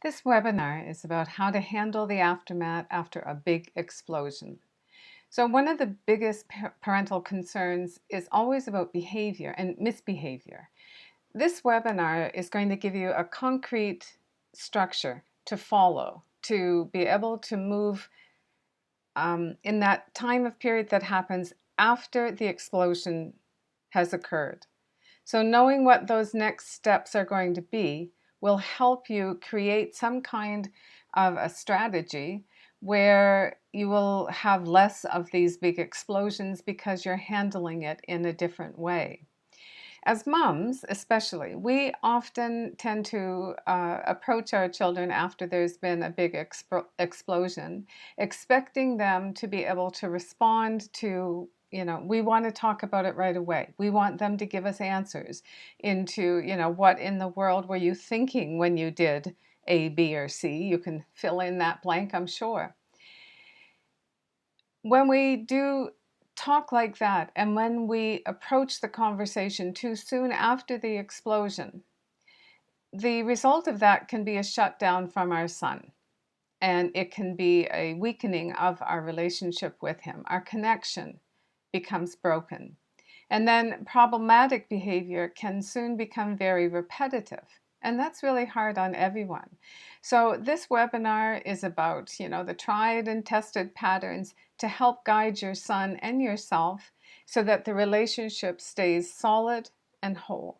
This webinar is about how to handle the aftermath after a big explosion. So one of the biggest parental concerns is always about behavior and misbehavior. This webinar is going to give you a concrete structure to follow to be able to move in that time of period that happens after the explosion has occurred. So knowing what those next steps are going to be will help you create some kind of a strategy where you will have less of these big explosions because you're handling it in a different way. As moms, especially, we often tend to approach our children after there's been a big explosion, expecting them to be able to respond to, we want to talk about it right away. We want them to give us answers into, what in the world were you thinking when you did A, B, or C? You can fill in that blank, I'm sure. When we do talk like that, and when we approach the conversation too soon after the explosion, the result of that can be a shutdown from our son. And it can be a weakening of our relationship with him. Our connection becomes broken. And then problematic behavior can soon become very repetitive. And that's really hard on everyone. So this webinar is about, the tried and tested patterns to help guide your son and yourself so that the relationship stays solid and whole.